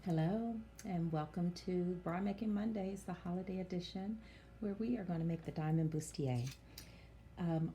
Hello, and welcome to Bra Making Mondays, the holiday edition, where we are going to make the diamond bustier.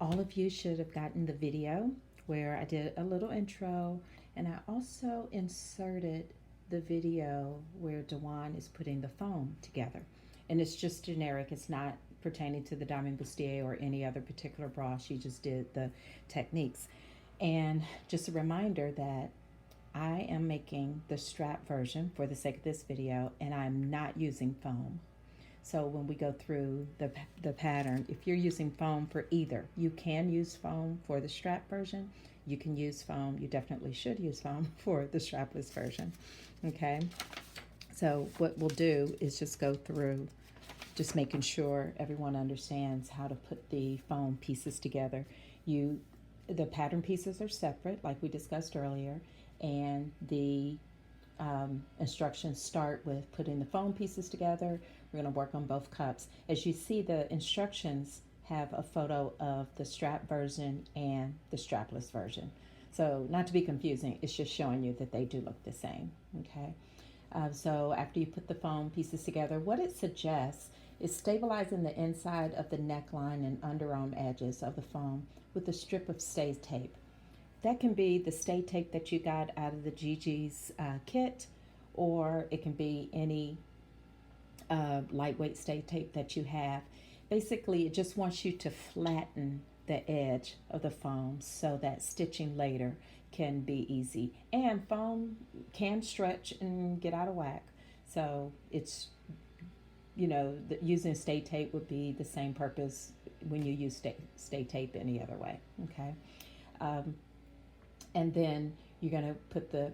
All of you should have gotten the video where I did a little intro, and I also inserted the video where Dewan is putting the foam together. And it's just generic, it's not pertaining to the diamond bustier or any other particular bra. She just did the techniques. And just a reminder that I am making the strap version for the sake of this video, and I'm not using foam. So when we go through the pattern, if you're using foam for either, you can use foam for the strap version. You can use foam, you definitely should use foam for the strapless version. Okay, so what we'll do is just go through just making sure everyone understands how to put the foam pieces together. The pattern pieces are separate, like we discussed earlier, and the instructions start with putting the foam pieces together. We're going to work on both cups. As you see, the instructions have a photo of the strap version and the strapless version. So not to be confusing, it's just showing you that they do look the same. Okay. So after you put the foam pieces together, what it suggests is stabilizing the inside of the neckline and underarm edges of the foam with a strip of stay tape. That can be the stay tape that you got out of the Gigi's kit, or it can be any lightweight stay tape that you have. Basically, it just wants you to flatten the edge of the foam so that stitching later can be easy. And foam can stretch and get out of whack. So it's, using stay tape would be the same purpose when you use stay tape any other way. Okay. And then you're going to put the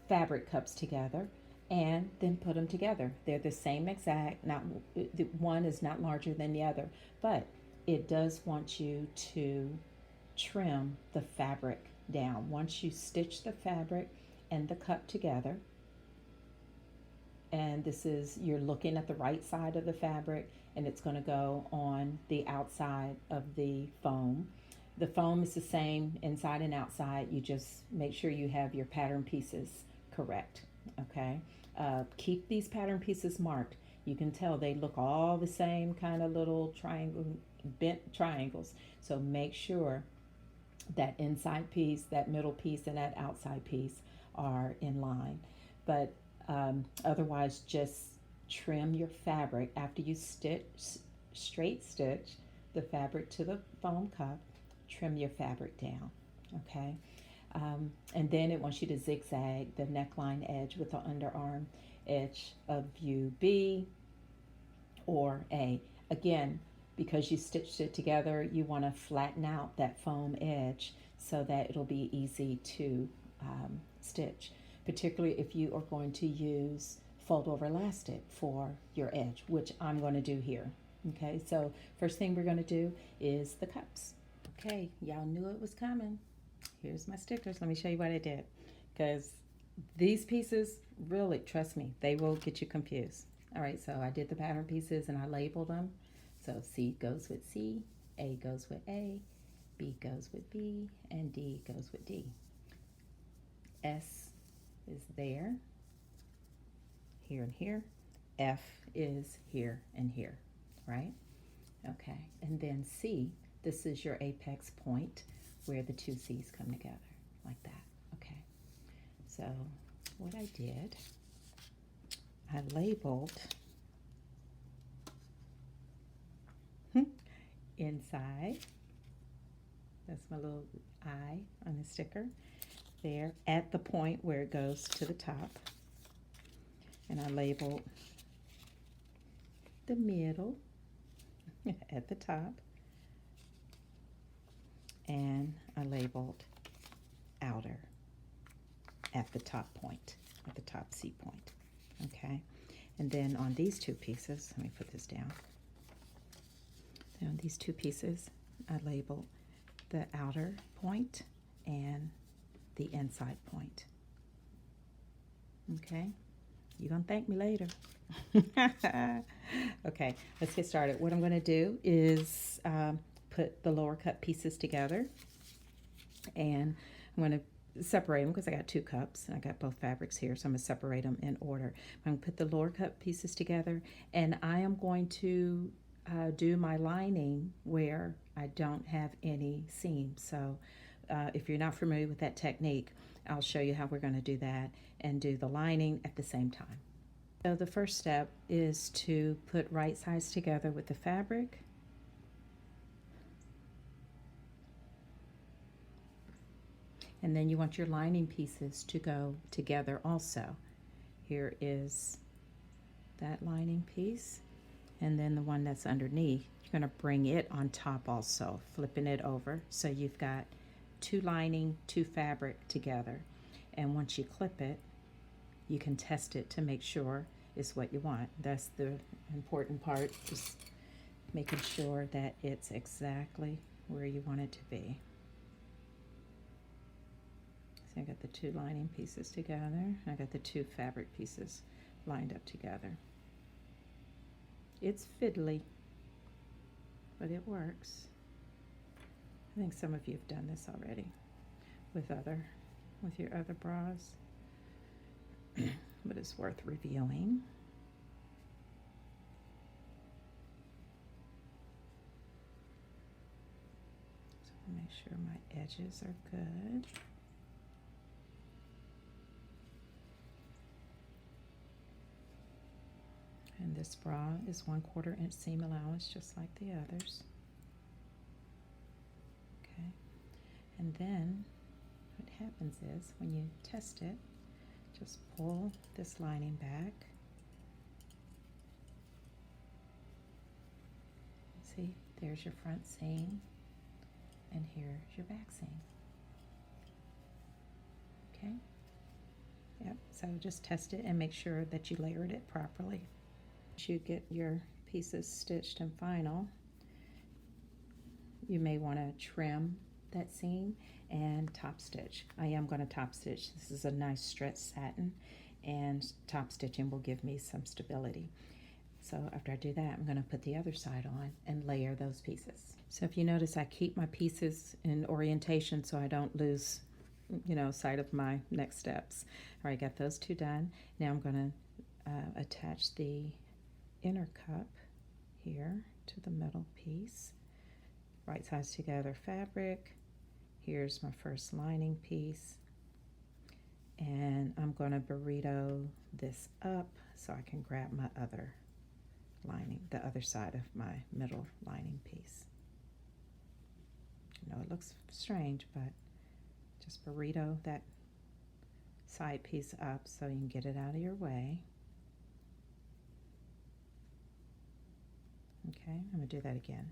fabric cups together and then put them together. They're the same exact, not one is not larger than the other, but it does want you to trim the fabric down. Once you stitch the fabric and the cup together, and you're looking at the right side of the fabric, and it's going to go on the outside of the foam. The foam is the same inside and outside. You just make sure you have your pattern pieces correct. Okay. Keep these pattern pieces marked. You can tell they look all the same, kind of little bent triangles. So make sure that inside piece, that middle piece, and that outside piece are in line. But otherwise, just trim your fabric after you straight stitch the fabric to the foam cup. Trim your fabric down. Okay. And then it wants you to zigzag the neckline edge with the underarm edge of view B or A. Again, because you stitched it together, you want to flatten out that foam edge so that it'll be easy to stitch, particularly if you are going to use fold over elastic for your edge, which I'm going to do here. Okay, so first thing we're going to do is the cups. Okay, y'all knew it was coming. Here's my stickers. Let me show you what I did, because these pieces, really, trust me, they will get you confused. All right, so I did the pattern pieces and I labeled them. So C goes with C, A goes with A, B goes with B, and D goes with D. S is there, here and here. F is here and here, right? Okay, and then C, this is your apex point where the two C's come together, like that. Okay, so what I did, I labeled inside, that's my little eye on the sticker, there at the point where it goes to the top, and I labeled the middle at the top, and I labeled outer at the top point, at the top C point. Okay, and then on these two pieces, let me put this down. Then on these two pieces, I labeled the outer point and the inside point. Okay, you're gonna thank me later. Okay, let's get started. What I'm gonna do is put the lower cut pieces together, and I'm going to separate them because I got 2 cups and I got both fabrics here, so I'm going to separate them in order. I'm going to put the lower cup pieces together, and I am going to do my lining where I don't have any seams. So if you're not familiar with that technique, I'll show you how we're going to do that and do the lining at the same time. So the first step is to put right sides together with the fabric. And then you want your lining pieces to go together also. Here is that lining piece, and then the one that's underneath, you're going to bring it on top also, flipping it over. So you've got 2 lining, 2 fabric together. And once you clip it, you can test it to make sure it's what you want. That's the important part, just making sure that it's exactly where you want it to be. So I got the 2 lining pieces together. I got the 2 fabric pieces lined up together. It's fiddly, but it works. I think some of you have done this already with your other bras, but it's worth reviewing. So make sure my edges are good. And this bra is 1/4 inch seam allowance, just like the others. Okay, and then what happens is when you test it, just pull this lining back. See, there's your front seam, and here's your back seam. Okay, yep, so just test it and make sure that you layered it properly. You get your pieces stitched and final, you may want to trim that seam and top stitch. I am going to top stitch. This is a nice stretch satin, and top stitching will give me some stability. So after I do that, I'm going to put the other side on and layer those pieces. So if you notice, I keep my pieces in orientation so I don't lose, sight of my next steps. All right, got those 2 done. Now I'm going to attach the inner cup here to the middle piece. Right sides together fabric. Here's my first lining piece, and I'm going to burrito this up so I can grab my other lining, the other side of my middle lining piece. I know it looks strange, but just burrito that side piece up so you can get it out of your way. Okay, I'm going to do that again.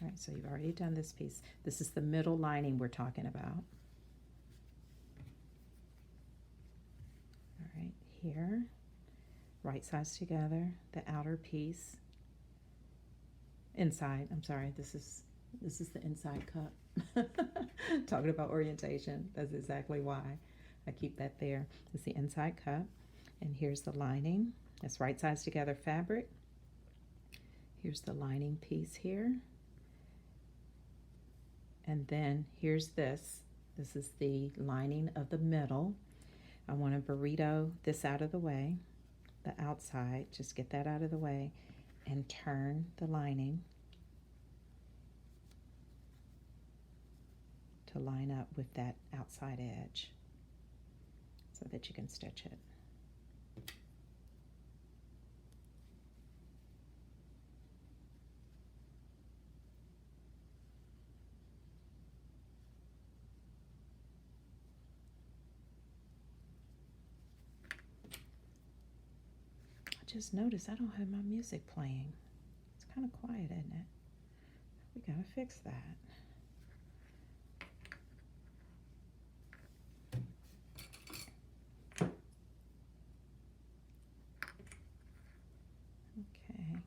All right, so you've already done this piece. This is the middle lining we're talking about. All right, here, right sides together, the outer piece. Inside, I'm sorry, this is the inside cup. Talking about orientation, that's exactly why I keep that there. It's the inside cup. And here's the lining. That's right sides together fabric. Here's the lining piece here. And then here's this. This is the lining of the middle. I want to burrito this out of the way, the outside, just get that out of the way, and turn the lining to line up with that outside edge so that you can stitch it. Just noticed I don't have my music playing. It's kind of quiet, isn't it? We gotta fix that. Okay.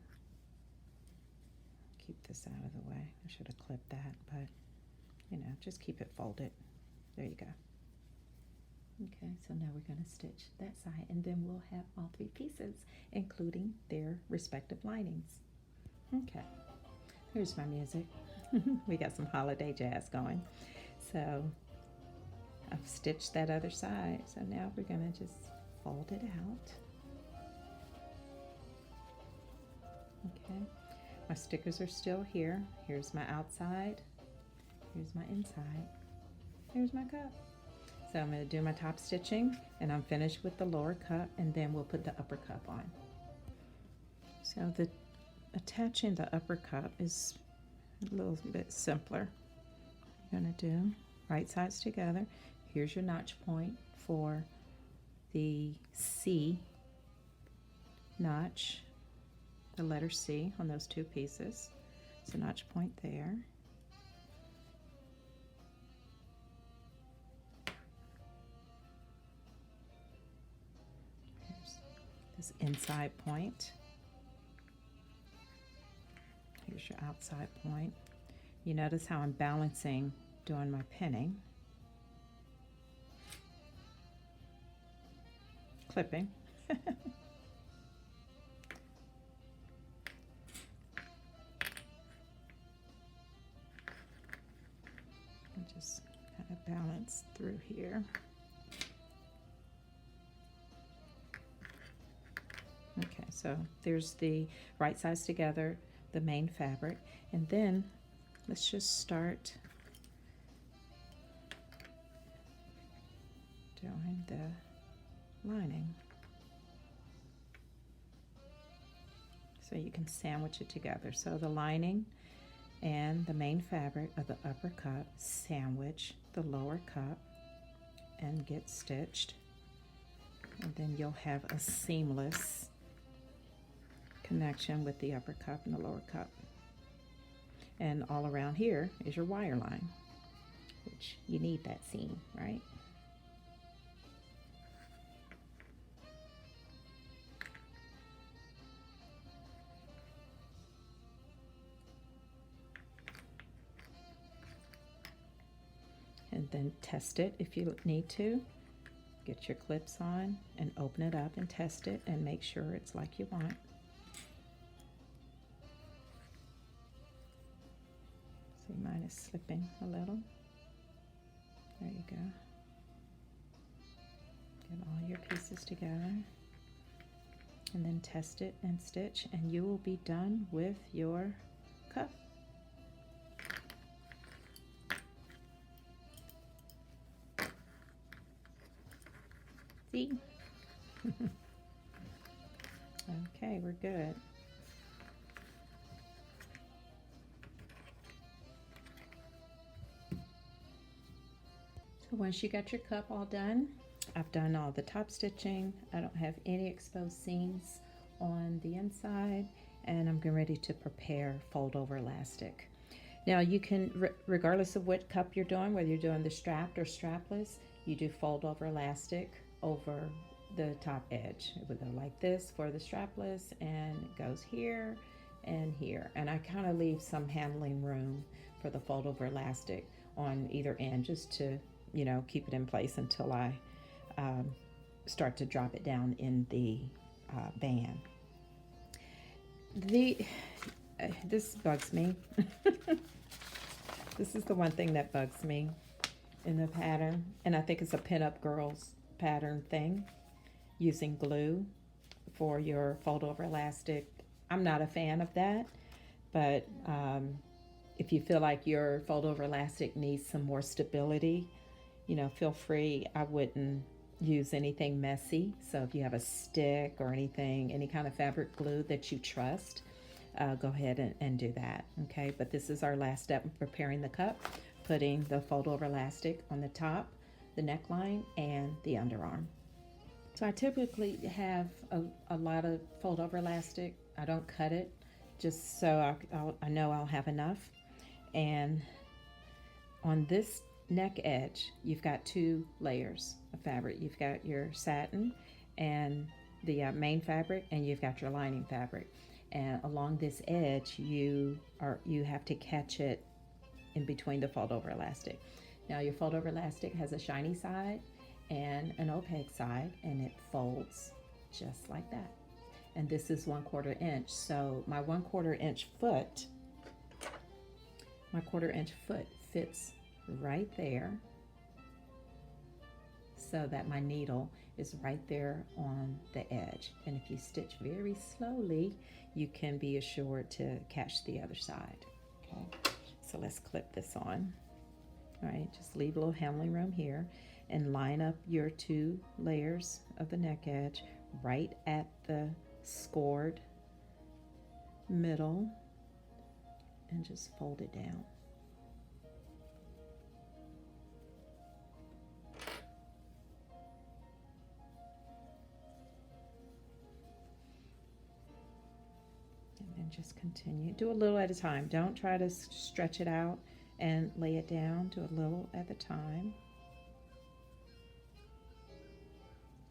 Keep this out of the way. I should have clipped that, but just keep it folded. There you go. Okay, so now we're going to stitch that side, and then we'll have all 3 pieces, including their respective linings. Okay, here's my music. We got some holiday jazz going. So I've stitched that other side. So now we're gonna just fold it out. Okay, my stickers are still here. Here's my outside, here's my inside, here's my cup. So I'm going to do my top stitching and I'm finished with the lower cup, and then we'll put the upper cup on. So the attaching the upper cup is a little bit simpler. You're going to do right sides together. Here's your notch point for the C notch, the letter C on those two pieces. It's a notch point there. Here's this inside point. Here's your outside point. You notice how I'm balancing doing my pinning. Clipping. Just kind of balance through here. Okay, so there's the right sides together, the main fabric, and then let's just start doing the lining. So you can sandwich it together. So the lining and the main fabric of the upper cup sandwich the lower cup and get stitched, and then you'll have a seamless connection with the upper cup and the lower cup. And all around here is your wire line, which you need that seam, right? And then test it if you need to. Get your clips on and open it up and test it and make sure it's like you want. See, mine is slipping a little. There you go. Get all your pieces together and then test it and stitch, and you will be done with your cup. See? Okay, we're good. So once you got your cup all done, I've done all the top stitching. I don't have any exposed seams on the inside, and I'm getting ready to prepare fold over elastic. Now you can, regardless of what cup you're doing, whether you're doing the strapped or strapless, you do fold over elastic over the top edge. It would go like this for the strapless, and it goes here and here. And I kind of leave some handling room for the fold over elastic on either end, just to, you know, keep it in place until I start to drop it down in the band. This bugs me. This is the one thing that bugs me in the pattern, and I think it's a Pin-Up Girls pattern thing, using glue for your fold over elastic. I'm not a fan of that, but if you feel like your fold over elastic needs some more stability, you know, feel free. I wouldn't use anything messy. So if you have a stick or anything, any kind of fabric glue that you trust, go ahead and do that. Okay, but this is our last step in preparing the cup, putting the fold over elastic on the top, the neckline, and the underarm. So I typically have a lot of fold over elastic. I don't cut it, just so I know I'll have enough. And on this neck edge, you've got two layers of fabric. You've got your satin and the main fabric, and you've got your lining fabric. And along this edge, you have to catch it in between the fold over elastic. Now your fold over elastic has a shiny side and an opaque side, and it folds just like that. And this is 1/4 inch. So my 1/4 inch foot my 1/4" foot fits right there, so that my needle is right there on the edge. And if you stitch very slowly, you can be assured to catch the other side. Okay, so let's clip this on. All right, just leave a little handling room here and line up your 2 layers of the neck edge right at the scored middle and just fold it down. And then just continue. Do a little at a time. Don't try to stretch it out and lay it down. Do a little at a time.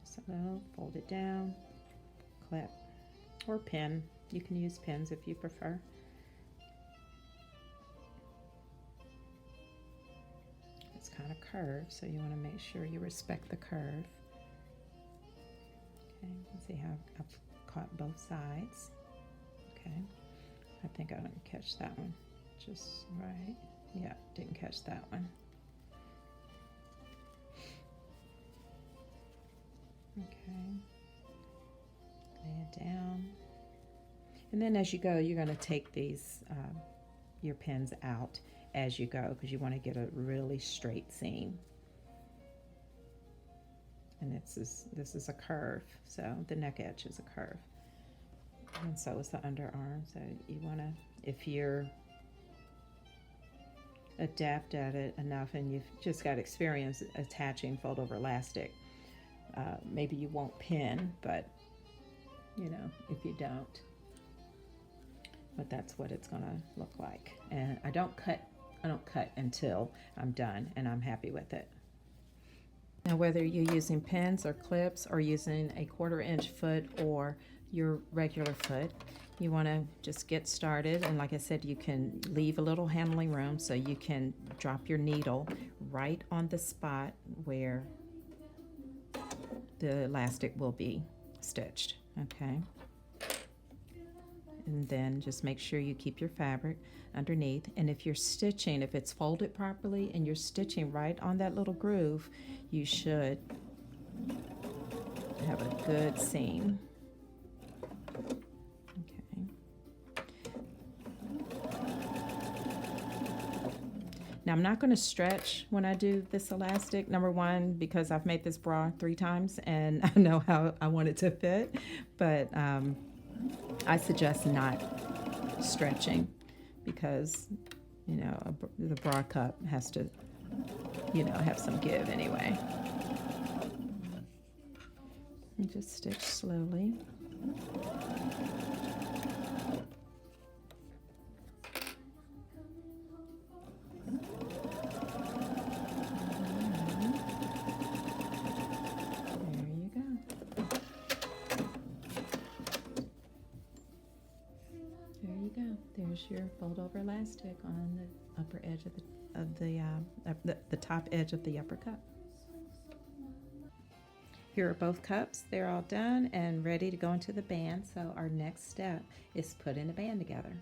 Just a little, fold it down, clip, or pin. You can use pins if you prefer. It's kind of curved, so you want to make sure you respect the curve. Okay, let's see how I've caught both sides. Okay, I think I didn't catch that one just right. Yeah, didn't catch that one. Okay, lay it down. And then as you go, you're going to take these, your pins out as you go, because you want to get a really straight seam. And this is a curve, so the neck edge is a curve. And so is the underarm. So you want to, if you're adept at it enough and you've just got experience attaching fold over elastic, maybe you won't pin, but you know, if you don't, but that's what it's gonna look like. And I don't cut until I'm done and I'm happy with it. Now, whether you're using pins or clips or using a 1/4" foot or your regular foot, you want to just get started. And like I said, you can leave a little handling room so you can drop your needle right on the spot where the elastic will be stitched. Okay, and then just make sure you keep your fabric underneath. And if you're stitching, if it's folded properly and you're stitching right on that little groove, you should have a good seam. Okay. Now I'm not going to stretch when I do this elastic. Number one, because I've made this bra 3 times and I know how I want it to fit, but I suggest not stretching because, you know, the bra cup has to, you know, have some give anyway. And just stitch slowly. There's your fold over elastic on the upper edge of the top edge of the upper cup. Here are both cups. They're all done and ready to go into the band. So our next step is putting the band together.